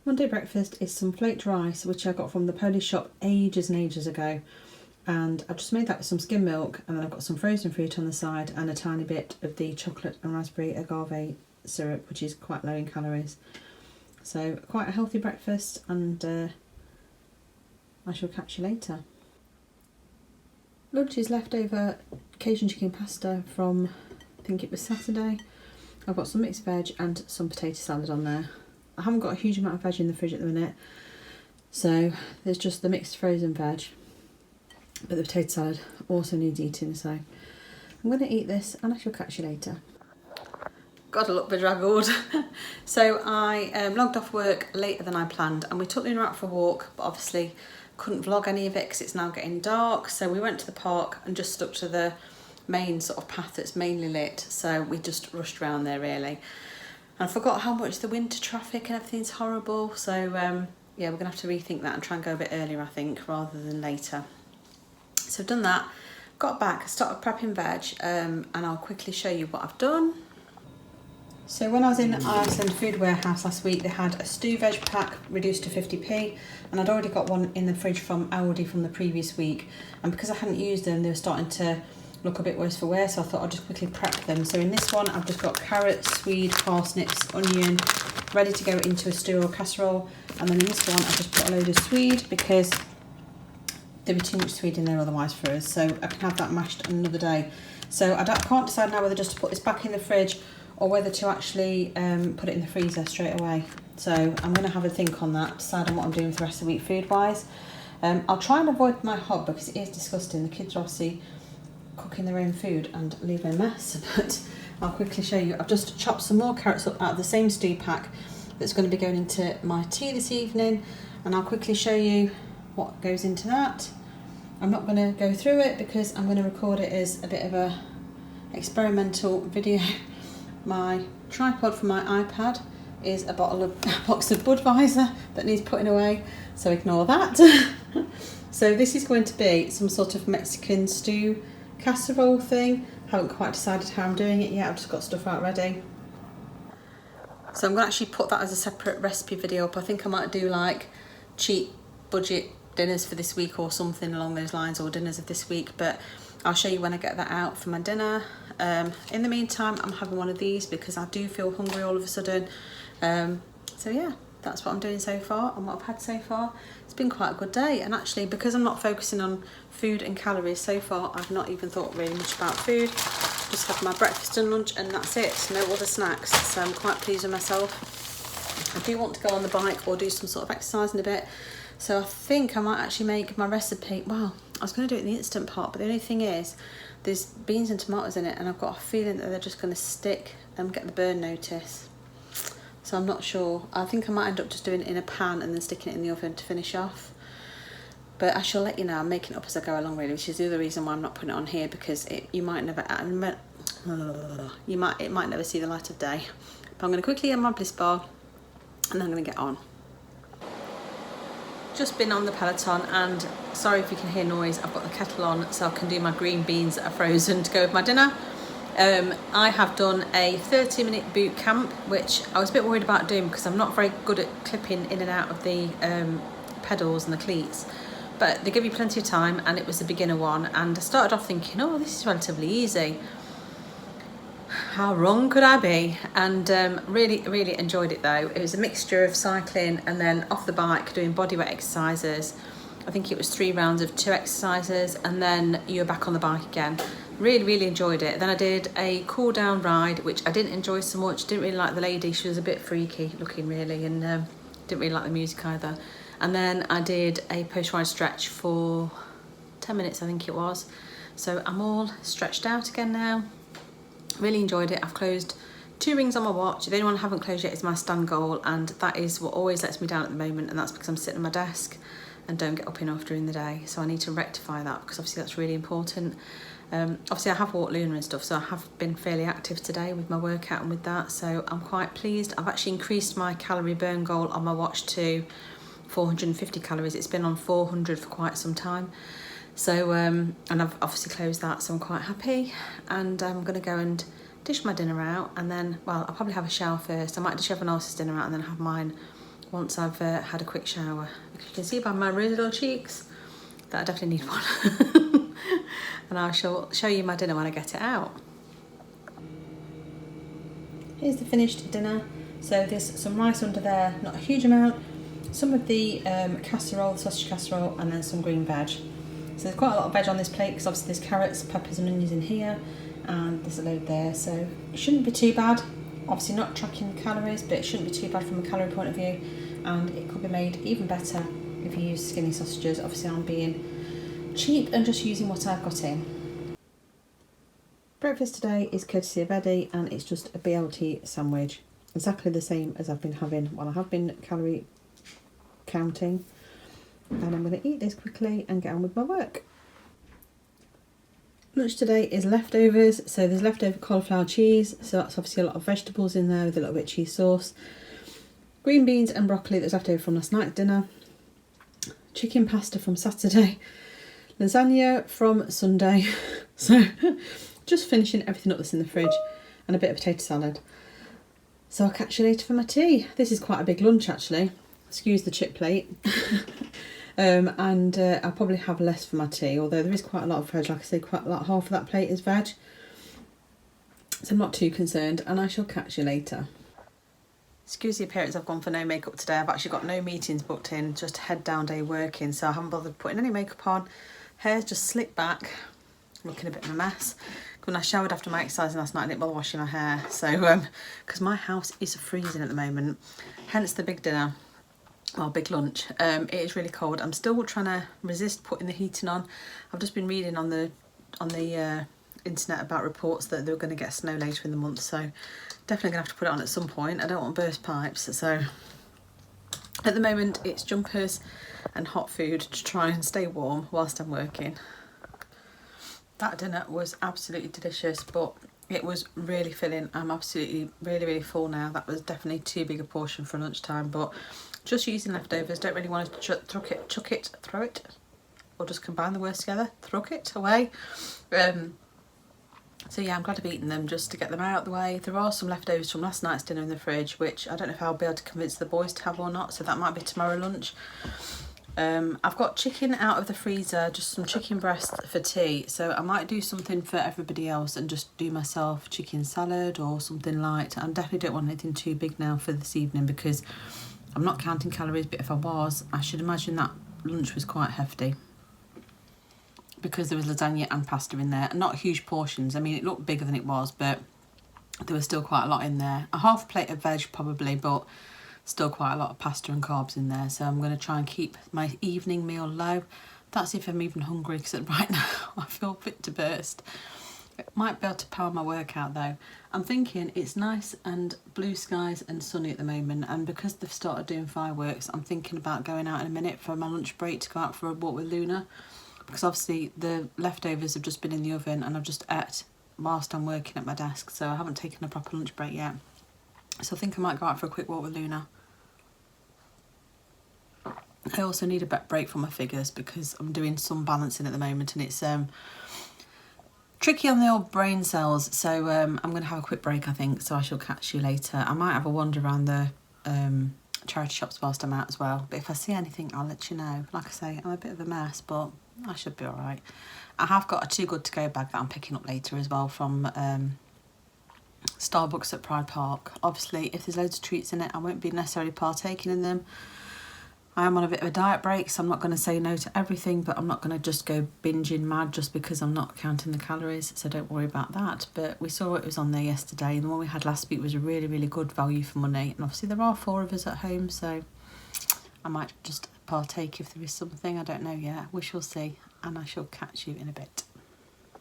Monday breakfast is some flaked rice, which I got from the Polish shop ages and ages ago. And I've just made that with some skim milk, and then I've got some frozen fruit on the side and a tiny bit of the chocolate and raspberry agave syrup, which is quite low in calories. So quite a healthy breakfast, and I shall catch you later. Lunch is leftover Cajun chicken pasta from, I think it was Saturday. I've got some mixed veg and some potato salad on there. I haven't got a huge amount of veg in the fridge at the minute, so there's just the mixed frozen veg, but the potato salad also needs eating, so I'm going to eat this and I shall catch you later. Gotta look bedraggled. So I logged off work later than I planned, and we took Luna out for a walk, but obviously couldn't vlog any of it because it's now getting dark. So we went to the park and just stuck to the main sort of path that's mainly lit, so we just rushed around there really. And I forgot how much the winter traffic and everything's horrible, so yeah, we're gonna have to rethink that and try and go a bit earlier, I think, rather than later. So I've done that, got back, started prepping veg, and I'll quickly show you what I've done. So when I was in Iceland Food Warehouse last week, they had a stew veg pack reduced to 50p, and I'd already got one in the fridge from Aldi from the previous week, and because I hadn't used them, they were starting to look a bit worse for wear, so I thought I'd just quickly prep them. So in this one, I've just got carrots, swede, parsnips, onion, ready to go into a stew or casserole. And then in this one, I've just put a load of swede because there'd be too much swede in there otherwise for us, so I can have that mashed another day. So I can't decide now whether just to put this back in the fridge or whether to actually put it in the freezer straight away. So I'm going to have a think on that, decide on what I'm doing for the rest of the week food-wise. I'll try and avoid my hob because it is disgusting. The kids are obviously cooking their own food and leaving a mess, but I'll quickly show you. I've just chopped some more carrots up out of the same stew pack that's going to be going into my tea this evening, and I'll quickly show you what goes into that. I'm not going to go through it because I'm going to record it as a bit of a experimental video. My tripod for my iPad is a box of Budweiser that needs putting away, so ignore that. So this is going to be some sort of Mexican stew casserole thing. Haven't quite decided how I'm doing it yet, I've just got stuff out ready. So I'm going to actually put that as a separate recipe video up. I think I might do like cheap budget dinners for this week or something along those lines, or dinners of this week, but I'll show you when I get that out for my dinner. In the meantime, I'm having one of these because I do feel hungry all of a sudden. So yeah, that's what I'm doing so far and what I've had so far. It's been quite a good day, and actually because I'm not focusing on food and calories so far, I've not even thought really much about food. Just have my breakfast and lunch and that's it, no other snacks, so I'm quite pleased with myself. I do want to go on the bike or do some sort of exercise in a bit, so I think I might actually make my recipe. Well, I was going to do it in the Instant Pot, but the only thing is there's beans and tomatoes in it, and I've got a feeling that they're just going to stick and get the burn notice. So I'm not sure. I think I might end up just doing it in a pan and then sticking it in the oven to finish off. But I shall let you know. I'm making it up as I go along really, which is the other reason why I'm not putting it on here, because it might never see the light of day. But I'm going to quickly get my Bliss bar and then I'm going to get on. Just been on the Peloton, and sorry if you can hear noise, I've got the kettle on so I can do my green beans that are frozen to go with my dinner. I have done a 30-minute boot camp, which I was a bit worried about doing because I'm not very good at clipping in and out of the pedals and the cleats, but they give you plenty of time, and it was a beginner one, and I started off thinking, oh, this is relatively easy. How wrong could I be? And really enjoyed it though. It was a mixture of cycling and then off the bike doing bodyweight exercises. I think it was 3 rounds of 2 exercises, and then you're back on the bike again. Really enjoyed it. Then I did a cool down ride, which I didn't enjoy so much. Didn't really like the lady, she was a bit freaky looking really, and didn't really like the music either. And then I did a post ride stretch for 10 minutes I think it was. So I'm all stretched out again now. Really enjoyed it. I've closed 2 rings on my watch. The only one I haven't closed yet is my stand goal, and that is what always lets me down at the moment, and that's because I'm sitting at my desk and don't get up enough during the day. So I need to rectify that because obviously that's really important. Obviously I have walked Luna and stuff, so I have been fairly active today with my workout and with that, so I'm quite pleased. I've actually increased my calorie burn goal on my watch to 450 calories. It's been on 400 for quite some time. So, and I've obviously closed that, so I'm quite happy. And I'm going to go and dish my dinner out, and then, well, I'll probably have a shower first. I might dish everyone else's dinner out and then have mine once I've had a quick shower. You can see by my really little cheeks that I definitely need one. And I shall show you my dinner when I get it out. Here's the finished dinner. So there's some rice under there, not a huge amount, some of the casserole, sausage casserole, and then some green veg. So there's quite a lot of veg on this plate because obviously there's carrots, peppers and onions in here, and there's a load there, so it shouldn't be too bad. Obviously not tracking calories, but it shouldn't be too bad from a calorie point of view, and it could be made even better if you use skinny sausages. Obviously I'm being cheap and just using what I've got in. Breakfast today is courtesy of Eddie, and it's just a BLT sandwich. Exactly the same as I've been having while I have been calorie counting. And I'm going to eat this quickly and get on with my work. Lunch today is leftovers, so there's leftover cauliflower cheese, so that's obviously a lot of vegetables in there with a little bit of cheese sauce. Green beans and broccoli that's left over from last night's dinner. Chicken pasta from Saturday. Lasagna from Sunday. So just finishing everything up that's in the fridge, and a bit of potato salad. So I'll catch you later for my tea. This is quite a big lunch actually. Excuse the chip plate. I'll probably have less for my tea, although there is quite a lot of veg. Like I say, quite a lot, half of that plate is veg. So I'm not too concerned, and I shall catch you later. Excuse the appearance, I've gone for no makeup today. I've actually got no meetings booked in, just a head down day working, so I haven't bothered putting any makeup on. Hair's just slicked back, looking a bit of a mess. When I showered after my exercise last night, I didn't bother washing my hair, so because my house is freezing at the moment, hence the big dinner. Well, big lunch. It is really cold. I'm still trying to resist putting the heating on. I've just been reading on the internet about reports that they were going to get snow later in the month, so definitely going to have to put it on at some point. I don't want burst pipes, so at the moment it's jumpers and hot food to try and stay warm whilst I'm working. That dinner was absolutely delicious, but it was really filling. I'm absolutely really full now. That was definitely too big a portion for lunchtime, but just using leftovers. Don't really want to throw it, or just combine the words together, throw it away. So yeah, I'm glad I've eaten them just to get them out of the way. There are some leftovers from last night's dinner in the fridge, which I don't know if I'll be able to convince the boys to have or not, so that might be tomorrow lunch. I've got chicken out of the freezer, just some chicken breast for tea, so I might do something for everybody else and just do myself chicken salad or something light. I definitely don't want anything too big now for this evening because I'm not counting calories, but if I was, I should imagine that lunch was quite hefty because there was lasagna and pasta in there, and not huge portions. I mean, it looked bigger than it was, but there was still quite a lot in there. A half plate of veg probably, but still quite a lot of pasta and carbs in there. So I'm going to try and keep my evening meal low. That's if I'm even hungry, because right now I feel fit to burst. Might be able to power my workout though. I'm thinking it's nice and blue skies and sunny at the moment, and because they've started doing fireworks, I'm thinking about going out in a minute for my lunch break to go out for a walk with Luna, because obviously the leftovers have just been in the oven and I've just ate whilst I'm working at my desk, so I haven't taken a proper lunch break yet. So I think I might go out for a quick walk with Luna. I also need a bit break from my figures because I'm doing some balancing at the moment, and it's tricky on the old brain cells, so I'm going to have a quick break, I think, so I shall catch you later. I might have a wander around the charity shops whilst I'm out as well, but if I see anything I'll let you know. Like I say, I'm a bit of a mess, but I should be alright. I have got a Too Good To Go bag that I'm picking up later as well from Starbucks at Pride Park. Obviously, if there's loads of treats in it, I won't be necessarily partaking in them. I am on a bit of a diet break, so I'm not going to say no to everything, but I'm not going to just go binging mad just because I'm not counting the calories, so don't worry about that. But we saw it was on there yesterday, and the one we had last week was a really good value for money, and obviously there are 4 of us at home, so I might just partake if there is something. I don't know yet. We shall see, and I shall catch you in a bit.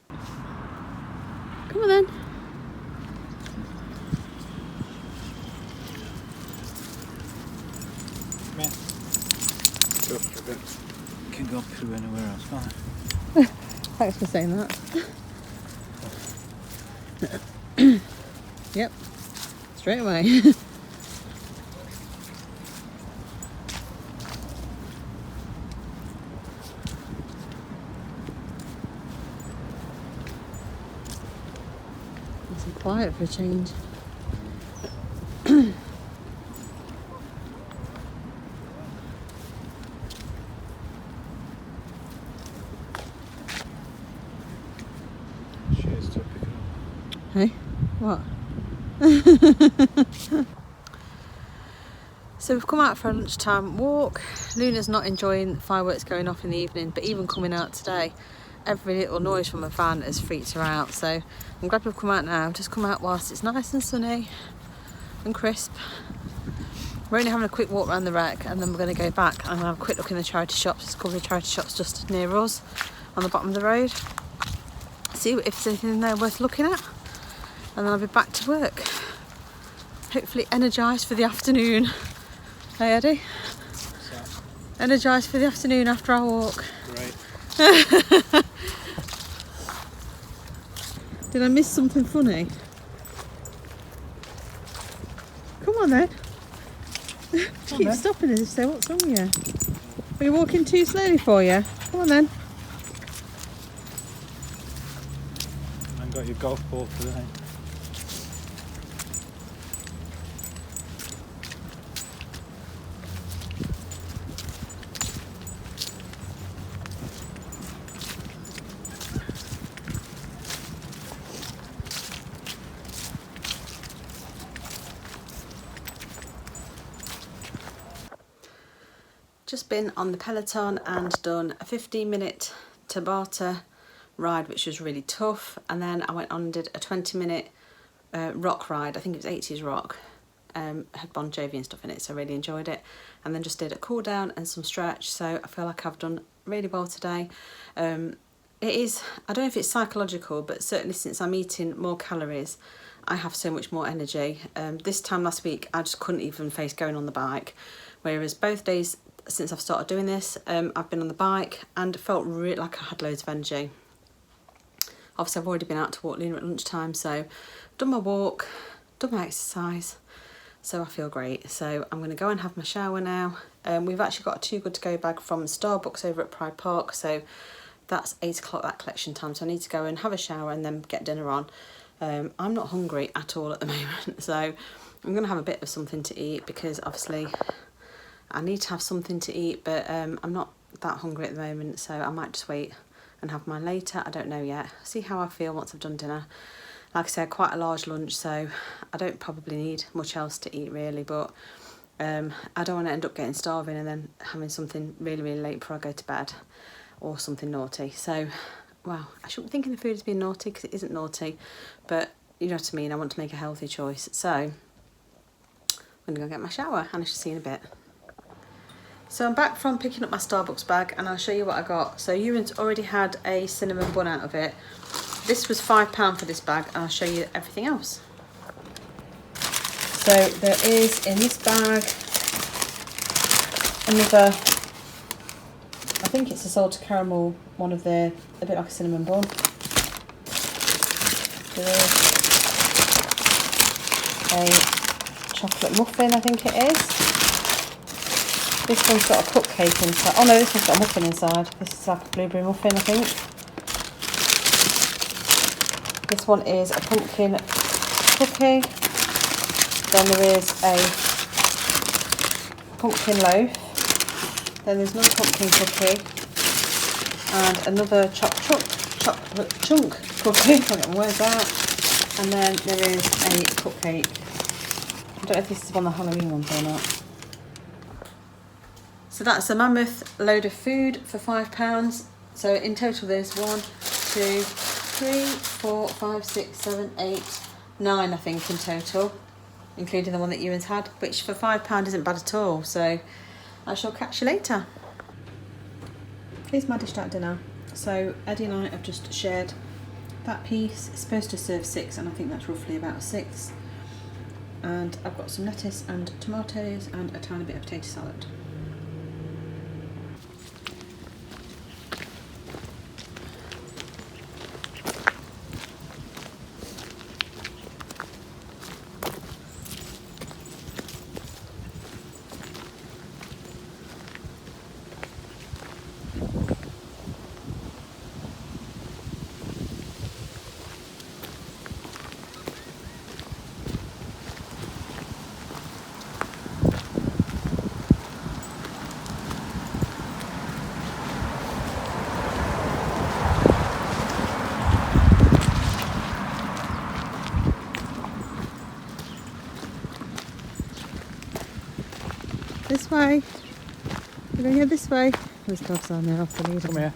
Come on then. Come here. Can go through anywhere else, can't it? Thanks for saying that. Yep, straight away. There's some quiet for a change. What? So we've come out for a lunchtime walk. Luna's not enjoying fireworks going off in the evening, but even coming out today, every little noise from a van has freaked her out. So I'm glad we've come out now. I've just come out whilst it's nice and sunny and crisp. We're only having a quick walk around the wreck, and then we're going to go back and have a quick look in the charity shops. There's a couple of charity shops just near us on the bottom of the road. See if there's anything in there worth looking at, and then I'll be back to work. Hopefully energised for the afternoon. Hey Eddie? Energised for the afternoon after our walk. Great. Did I miss something funny? Come on then. Keep stopping us if so. What's wrong with you? Are you walking too slowly for you? Come on then. I haven't got your golf ball today. Just been on the Peloton and done a 15-minute Tabata ride, which was really tough, and then I went on and did a 20-minute rock ride. I think it was 80s rock. Had Bon Jovi and stuff in it, so I really enjoyed it. And then just did a cool down and some stretch, so I feel like I've done really well today. It is, I don't know if it's psychological, but certainly since I'm eating more calories, I have so much more energy. This time last week I just couldn't even face going on the bike, whereas both days since I've started doing this, I've been on the bike and felt really like I had loads of energy. Obviously I've already been out to walk Luna at lunchtime, so done my walk, done my exercise, so I feel great. So I'm going to go and have my shower now. We've actually got a Too Good To Go bag from Starbucks over at Pride Park, so that's 8 o'clock, that collection time, so I need to go and have a shower and then get dinner on. I'm not hungry at all at the moment, so I'm going to have a bit of something to eat because obviously I need to have something to eat, but I'm not that hungry at the moment, so I might just wait and have mine later. I don't know yet. See how I feel once I've done dinner. Like I said, quite a large lunch, so I don't probably need much else to eat really, but I don't want to end up getting starving and then having something really, really late before I go to bed or something naughty. So, well, I shouldn't be thinking the food is being naughty because it isn't naughty, but you know what I mean, I want to make a healthy choice. So, I'm going to go get my shower and I shall see you in a bit. So I'm back from picking up my Starbucks bag and I'll show you what I got. So Ewan's already had a cinnamon bun out of it. This was £5 for this bag, and I'll show you everything else. So there is in this bag another, I think it's a salted caramel, one of the, a bit like a cinnamon bun. There is a chocolate muffin, I think it is. This one's got a cupcake inside. Oh no, this one's got a muffin inside. This is like a blueberry muffin, I think. This one is a pumpkin cookie. Then there is a pumpkin loaf. Then there's another pumpkin cookie. And another chocolate chunk cookie. I can't get my words out. And then there is a cupcake. I don't know if this is one of the Halloween ones or not. So that's a mammoth load of food for £5. So in total there's 1, 2, 3, 4, 5, 6, 7, 8, 9 I think in total, including the one that Ewan's had, which for £5 isn't bad at all. So I shall catch you later. Here's my dish out dinner. So Eddie and I have just shared that piece. It's supposed to serve 6 and I think that's roughly about 6. And I've got some lettuce and tomatoes and a tiny bit of potato salad. This way. We're going to go this way. There's dogs on there off the lead. Come here.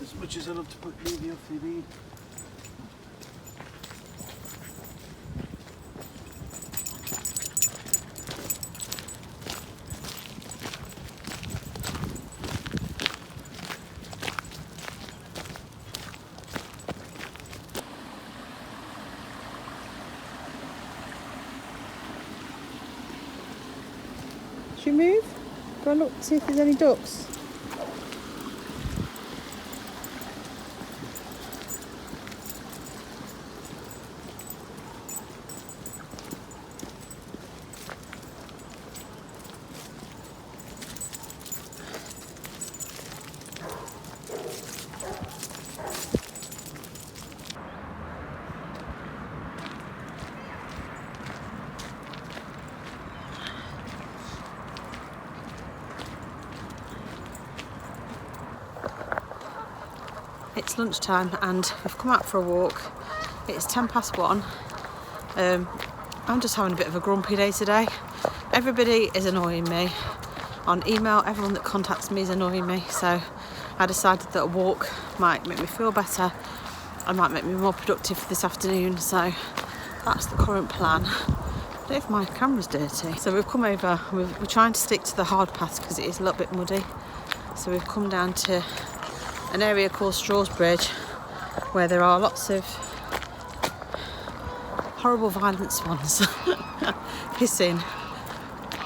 As much as I love to put Levy off the lead. Should we move? Go and look, see if there's any ducks. It's lunchtime and we've come out for a walk. It's 1:10. I'm just having a bit of a grumpy day today. Everybody is annoying me. On email, everyone that contacts me is annoying me. So I decided that a walk might make me feel better and might make me more productive this afternoon. So that's the current plan. I don't know if my camera's dirty. So we've come over, we're trying to stick to the hard path because it is a little bit muddy. So we've come down to an area called Straws Bridge where there are lots of horrible violent swans hissing.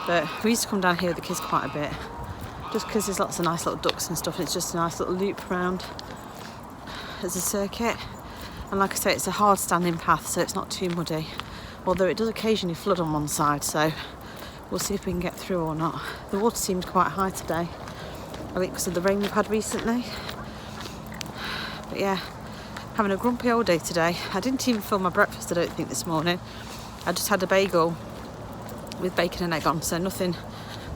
But we used to come down here with the kids quite a bit just because there's lots of nice little ducks and stuff, and it's just a nice little loop round as a circuit. And like I say, it's a hard standing path, so it's not too muddy, although it does occasionally flood on one side, so we'll see if we can get through or not. The water seemed quite high today, I think because of the rain we've had recently. But yeah, having a grumpy old day today. I didn't even fill my breakfast, I don't think, this morning. I just had a bagel with bacon and egg on, so nothing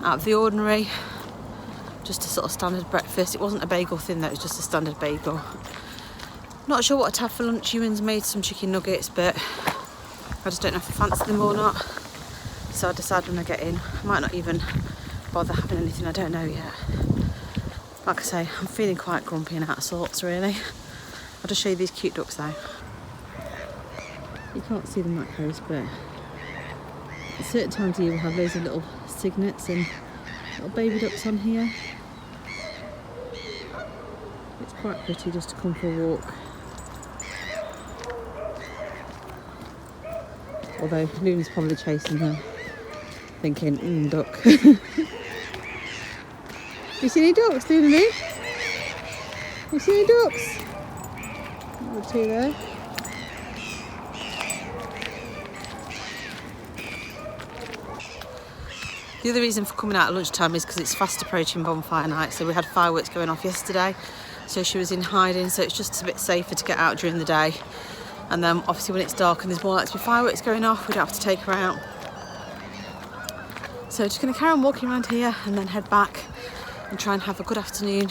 out of the ordinary. Just a sort of standard breakfast. It wasn't a bagel thing though, it was just a standard bagel. Not sure what to have for lunch. Ewan's made some chicken nuggets, but I just don't know if I fancy them or not. So I decided when I get in, I might not even bother having anything, I don't know yet. Like I say, I'm feeling quite grumpy and out of sorts really. I'll just show you these cute ducks though. You can't see them that close, but at certain times of year we'll have loads of little cygnets and little baby ducks on here. It's quite pretty just to come for a walk. Although Luna's probably chasing her, thinking, duck. You see any ducks, Luna? You see any ducks? There are two there. The other reason for coming out at lunchtime is because it's fast approaching bonfire night, so we had fireworks going off yesterday, so she was in hiding, so it's just a bit safer to get out during the day. And then obviously when it's dark and there's more likely to be fireworks going off, we don't have to take her out. So just going to carry on walking around here and then head back and try and have a good afternoon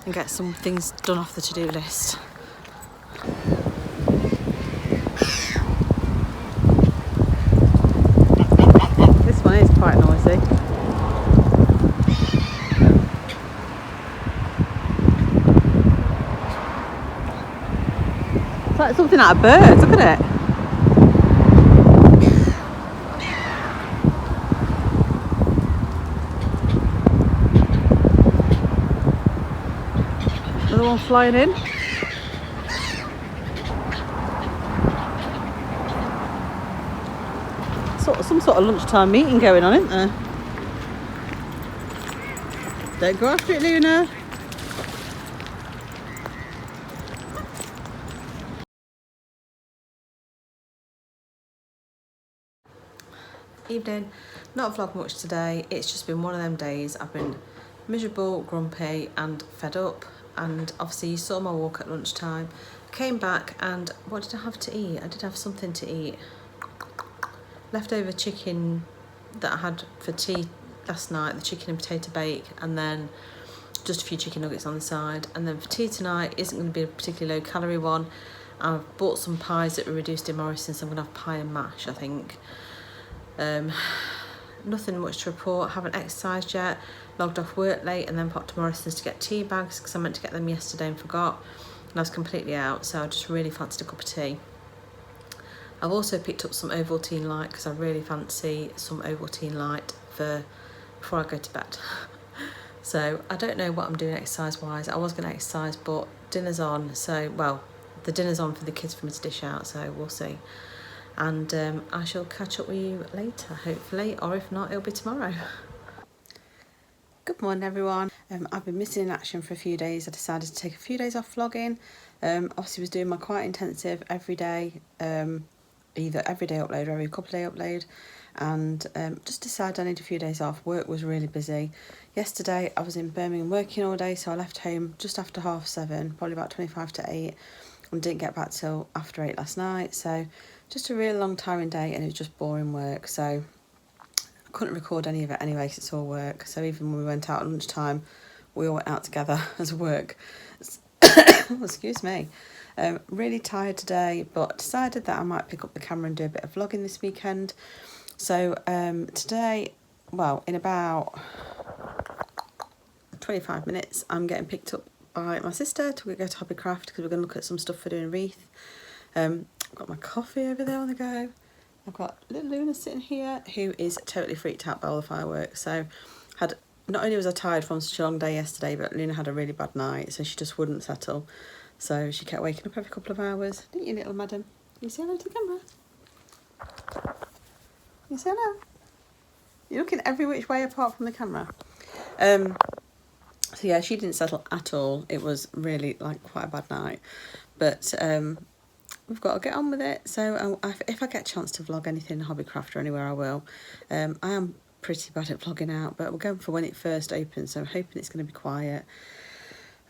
and get some things done off the to-do list. This one is quite noisy. It's like something out of birds, look at it. Another one flying in. Some sort of lunchtime meeting going on, isn't there? Don't go after it, Luna. Evening. Not vlogged much today. It's just been one of them days. I've been miserable, grumpy and fed up. And obviously you saw my walk at lunchtime. Came back and what did I have to eat? I did have something to eat. Leftover chicken that I had for tea last night, the chicken and potato bake, and then just a few chicken nuggets on the side. And then for tea tonight isn't going to be a particularly low calorie one. I've bought some pies that were reduced in Morrison's, so I'm going to have pie and mash, I think. Nothing much to report. Haven't exercised yet. Logged off work late and then popped to Morrison's to get tea bags because I meant to get them yesterday and forgot. And I was completely out, so I just really fancied a cup of tea. I've also picked up some Ovaltine Light because I really fancy some Ovaltine Light before I go to bed. So I don't know what I'm doing exercise-wise. I was going to exercise, but dinner's on. So, well, the dinner's on for the kids for me to dish out, so we'll see. And I shall catch up with you later, hopefully, or if not, it'll be tomorrow. Good morning, everyone. I've been missing in action for a few days. I decided to take a few days off vlogging. Obviously was doing my quite intensive every day, either every day upload or every couple of day upload, and just decided I need a few days off. Work was really busy. Yesterday I was in Birmingham working all day, so I left home just after 7:30, probably about 25 to 8, and didn't get back till after 8 last night. So just a really long tiring day, and it was just boring work, so I couldn't record any of it anyway because it's all work. So even when we went out at lunchtime, we all went out together as work. Excuse me. Really tired today, but decided that I might pick up the camera and do a bit of vlogging this weekend. So today, well, in about 25 minutes, I'm getting picked up by my sister to go to Hobbycraft because we're going to look at some stuff for doing wreath. I've got my coffee over there on the go. I've got little Luna sitting here, who is totally freaked out by all the fireworks. So not only was I tired from such a long day yesterday, but Luna had a really bad night, so she just wouldn't settle. So she kept waking up every couple of hours. Didn't you, little madam? You say hello to the camera? You say hello? You're looking every which way apart from the camera. So yeah, she didn't settle at all. It was really quite a bad night. But we've got to get on with it. So if I get a chance to vlog anything in Hobbycraft or anywhere, I will. I am pretty bad at vlogging out, but we're going for when it first opens, so I'm hoping it's going to be quiet.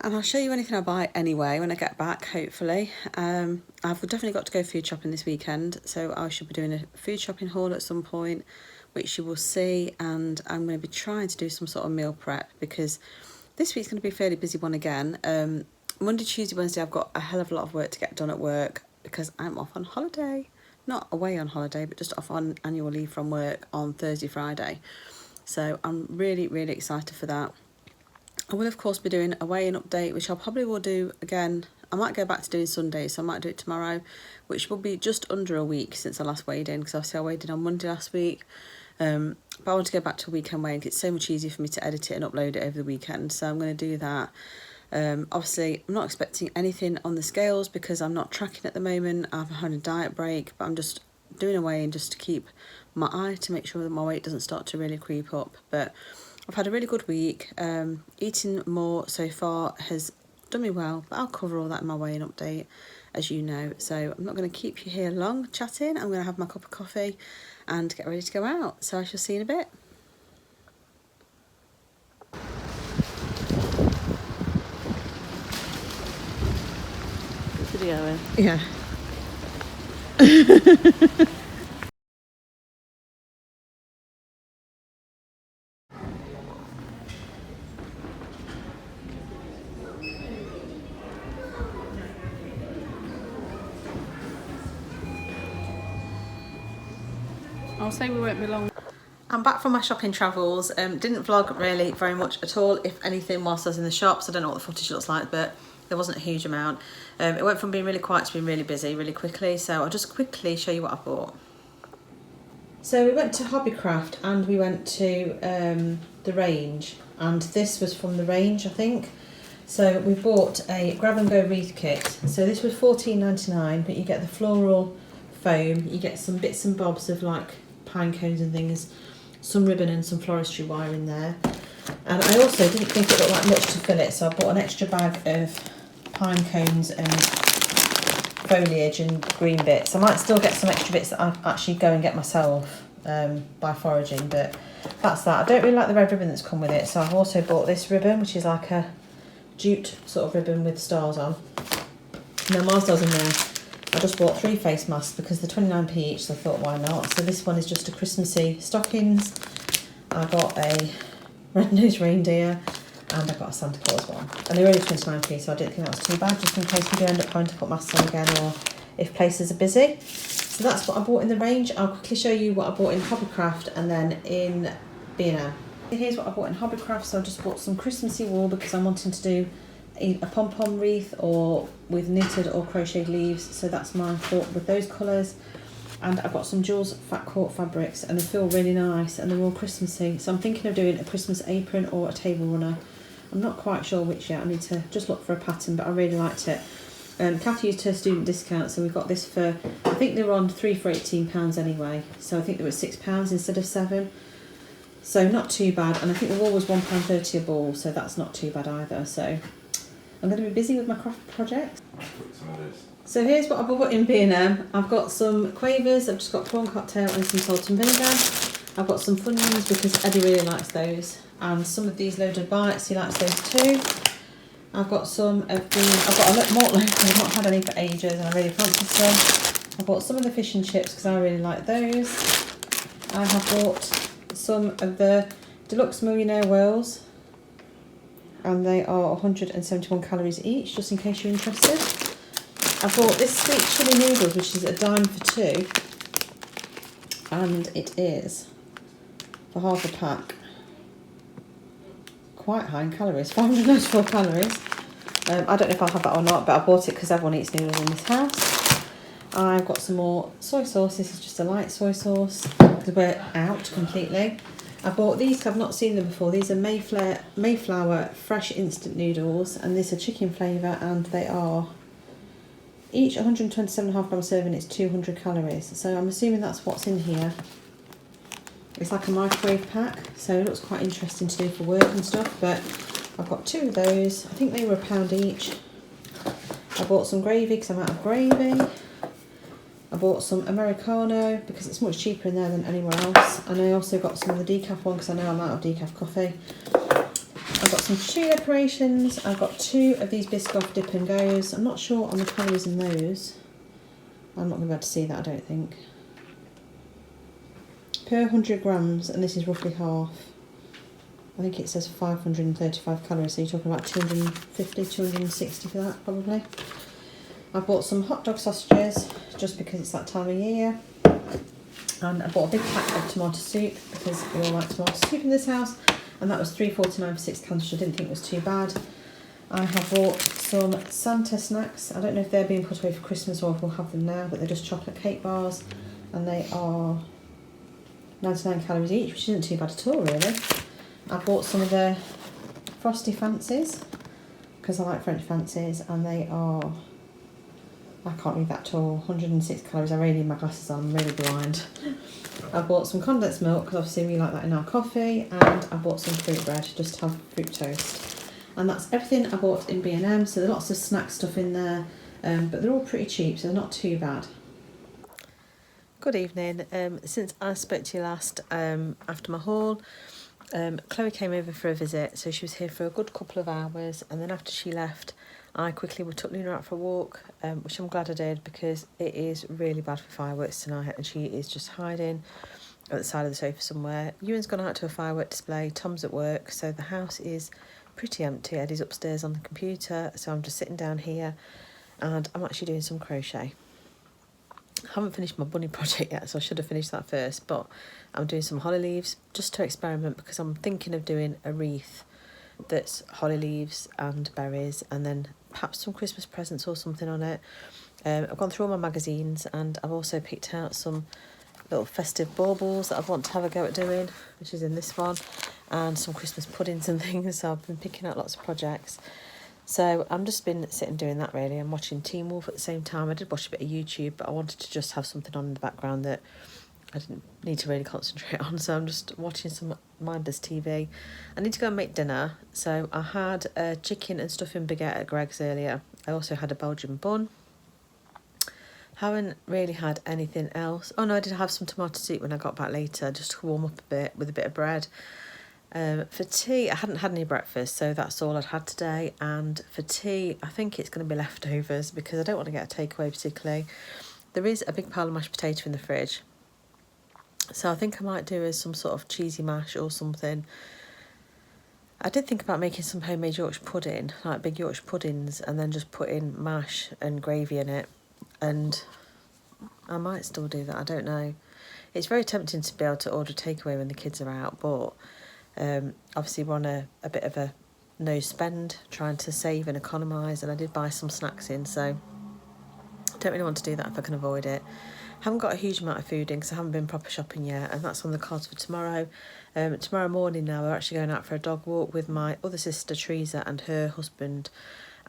And I'll show you anything I buy anyway when I get back, hopefully. I've definitely got to go food shopping this weekend, so I should be doing a food shopping haul at some point, which you will see. And I'm going to be trying to do some sort of meal prep because this week's going to be a fairly busy one again. Monday, Tuesday, Wednesday, I've got a hell of a lot of work to get done at work because I'm off on holiday. Not away on holiday, but just off on annual leave from work on Thursday, Friday. So I'm really, really excited for that. I will, of course, be doing a weigh-in update, which I probably will do again. I might go back to doing Sundays, so I might do it tomorrow, which will be just under a week since I last weighed in, because obviously I weighed in on Monday last week. But I want to go back to a weekend weighing. It's so much easier for me to edit it and upload it over the weekend, so I'm going to do that. Obviously, I'm not expecting anything on the scales because I'm not tracking at the moment. I've had a diet break, but I'm just doing a weigh-in just to keep my eye to make sure that my weight doesn't start to really creep up. But I've had a really good week. Eating more so far has done me well, but I'll cover all that in my weigh-in update, as you know. So I'm not going to keep you here long chatting. I'm going to have my cup of coffee and get ready to go out. So I shall see you in a bit. Video, yeah. I'll say we won't be long. I'm back from my shopping travels. Didn't vlog really very much at all, if anything, whilst I was in the shops. I don't know what the footage looks like, but there wasn't a huge amount. It went from being really quiet to being really busy really quickly, so I'll just quickly show you what I bought. So we went to Hobbycraft and we went to the range, and this was from the range, I think. So we bought a grab and go wreath kit. So this was $14.99, but you get the floral foam, you get some bits and bobs of pine cones and things, some ribbon and some floristry wire in there. And I also didn't think it looked like much to fill it, so I bought an extra bag of pine cones and foliage and green bits. I might still get some extra bits that I actually go and get myself by foraging, but that's that. I don't really like the red ribbon that's come with it, so I've also bought this ribbon, which is like a jute sort of ribbon with stars on. And then whilst I was in there, I just bought 3 face masks because they're 29p each, so I thought why not. So this one is just a Christmassy stockings. I got a red-nosed reindeer, And I got a Santa Claus one. And they were only 29p, so I didn't think that was too bad, just in case we do end up having to put masks on again or if places are busy. So that's what I bought in the range. I'll quickly show you what I bought in Hobbycraft and then in B&M. Here's what I bought in Hobbycraft. So I just bought some Christmassy wool because I'm wanting to do a pom-pom wreath or with knitted or crocheted leaves. So that's my thought with those colours. And I've got some Jules Fat Court fabrics and they feel really nice and they're all Christmassy. So I'm thinking of doing a Christmas apron or a table runner. I'm not quite sure which yet. I need to just look for a pattern, but I really liked it. Kathy used her student discount, so we got this for, I think they were on 3 for £18 anyway. So I think they were £6 instead of £7. So not too bad. And I think the wool was £1.30 a ball, so that's not too bad either. So I'm going to be busy with my craft project. So here's what I bought in B&M. I've got some quavers, I've just got prawn cocktail and some salt and vinegar. I've got some Funyuns because Eddie really likes those. And some of these loaded bites, he likes those too. I've got some of the, I've got a malt loaf, I've not had any for ages and I really fancy some. I bought some of the fish and chips because I really like those. I have bought some of the deluxe millionaire whales and they are 171 calories each, just in case you're interested. I bought this sweet chili noodles, which is £10 for 2, and it is for half a pack. Quite high in calories, 594 calories. I don't know if I'll have that or not, but I bought it because everyone eats noodles in this house. I've got some more soy sauce. This is just a light soy sauce because we're out completely. I bought these because I've not seen them before. These are Mayflower fresh instant noodles, and these are chicken flavour, and they are each 127.5 gram serving. It's 200 calories. So I'm assuming that's what's in here. It's like a microwave pack, so it looks quite interesting to do for work and stuff, but I've got 2 of those. I think they were £1 each. I bought some gravy because I'm out of gravy. I bought some Americano because it's much cheaper in there than anywhere else. And I also got some of the decaf one because I know I'm out of decaf coffee. I've got some tuna decorations. I've got 2 of these Biscoff Dip and Goes. I'm not sure on the calories in those. I'm not going to be able to see that, I don't think. Per 100 grams, and this is roughly half. I think it says 535 calories, so you're talking about 250, 260 for that probably. I bought some hot dog sausages just because it's that time of year. And I bought a big pack of tomato soup because we all like tomato soup in this house. And that was £3.49 for 6 cans, which I didn't think was too bad. I have bought some Santa snacks. I don't know if they're being put away for Christmas or if we'll have them now, but they're just chocolate cake bars. And they are 99 calories each, which isn't too bad at all really. I bought some of the Frosty Fancies because I like French fancies, and they are, I can't read that at all, 106 calories. I really need my glasses on, I'm really blind. I bought some condensed milk because obviously we like that in our coffee, and I bought some fruit bread just to have fruit toast. And that's everything I bought in B&M. So there's lots of snack stuff in there, but they're all pretty cheap, so they're not too bad. Good evening. Since I spoke to you last after my haul, Chloe came over for a visit, so she was here for a good couple of hours, and then after she left I quickly took Luna out for a walk, which I'm glad I did because it is really bad for fireworks tonight and she is just hiding at the side of the sofa somewhere. Ewan's gone out to a firework display, Tom's at work, so the house is pretty empty. Eddie's upstairs on the computer, so I'm just sitting down here and I'm actually doing some crochet. I haven't finished my bunny project yet, so I should have finished that first, but I'm doing some holly leaves just to experiment because I'm thinking of doing a wreath that's holly leaves and berries and then perhaps some Christmas presents or something on it. I've gone through all my magazines and I've also picked out some little festive baubles that I want to have a go at doing, which is in this one, and some Christmas puddings and things, so I've been picking out lots of projects. So I'm just been sitting doing that really. I'm watching Teen Wolf at the same time. I did watch a bit of YouTube, but I wanted to just have something on in the background that I didn't need to really concentrate on, so I'm just watching some mindless TV. I need to go and make dinner, so I had a chicken and stuffing baguette at Greg's earlier. I also had a Belgian bun. Haven't really had anything else. Oh no, I did have some tomato soup when I got back later, just to warm up a bit with a bit of bread. For tea, I hadn't had any breakfast, so that's all I'd had today. And for tea, I think it's going to be leftovers because I don't want to get a takeaway particularly. There is a big pile of mashed potato in the fridge, so I think I might do some sort of cheesy mash or something. I did think about making some homemade Yorkshire pudding, like big Yorkshire puddings, and then just put in mash and gravy in it. And I might still do that, I don't know. It's very tempting to be able to order takeaway when the kids are out, but obviously we're on a bit of a no spend, trying to save and economise, and I did buy some snacks in, so I don't really want to do that if I can avoid it. Haven't got a huge amount of food in because I haven't been proper shopping yet, and that's on the cards for tomorrow. Tomorrow morning now we're actually going out for a dog walk with my other sister Teresa and her husband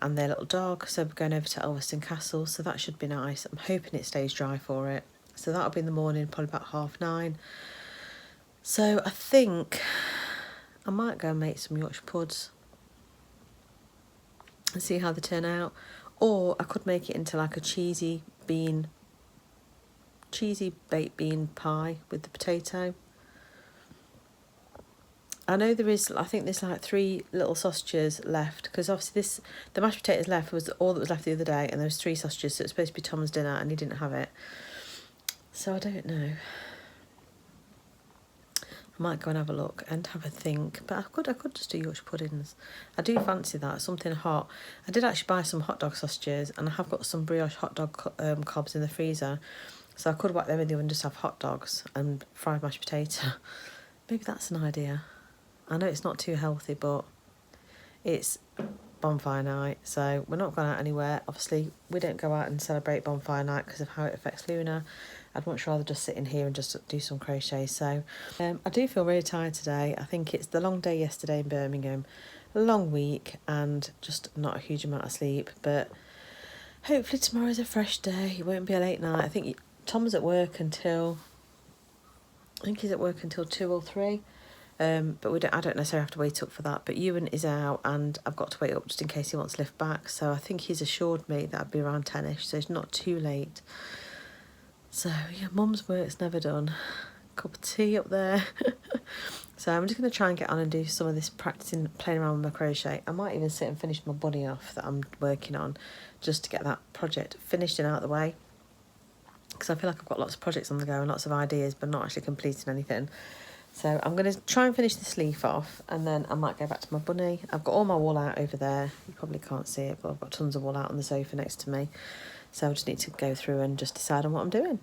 and their little dog. So we're going over to Elveston Castle, so that should be nice. I'm hoping it stays dry for it. So that'll be in the morning, probably about 9:30. So I think I might go and make some Yorkshire puds and see how they turn out. Or I could make it into like a cheesy baked bean pie with the potato. I know I think there's like 3 little sausages left, because obviously the mashed potatoes left was all that was left the other day, and there was 3 sausages, so it's supposed to be Tom's dinner and he didn't have it. So I don't know. I might go and have a look and have a think, but I could just do Yorkshire puddings. I do fancy that, something hot. I did actually buy some hot dog sausages, and I have got some brioche hot dog cobs in the freezer, so I could whack them in the oven and just have hot dogs and fried mashed potato. Maybe that's an idea. I know it's not too healthy, but it's bonfire night, so we're not going out anywhere. Obviously, we don't go out and celebrate bonfire night because of how it affects Luna. I'd much rather just sit in here and just do some crochet. So I do feel really tired today. I think it's the long day yesterday in Birmingham, a long week, and just not a huge amount of sleep. But hopefully tomorrow's a fresh day. It won't be a late night. I think Tom's at work until, I think he's at work until 2 or 3. But I don't necessarily have to wait up for that. But Ewan is out, and I've got to wait up just in case he wants to lift back. So I think he's assured me that I'd be around 10ish, so it's not too late. So yeah, Mum's work's never done. Cup of tea up there. So I'm just going to try and get on and do some of this practicing, playing around with my crochet. I might even sit and finish my bunny off that I'm working on, just to get that project finished and out of the way. Because I feel like I've got lots of projects on the go and lots of ideas, but not actually completing anything. So I'm going to try and finish this leaf off, and then I might go back to my bunny. I've got all my wool out over there. You probably can't see it, but I've got tons of wool out on the sofa next to me. So I just need to go through and just decide on what I'm doing.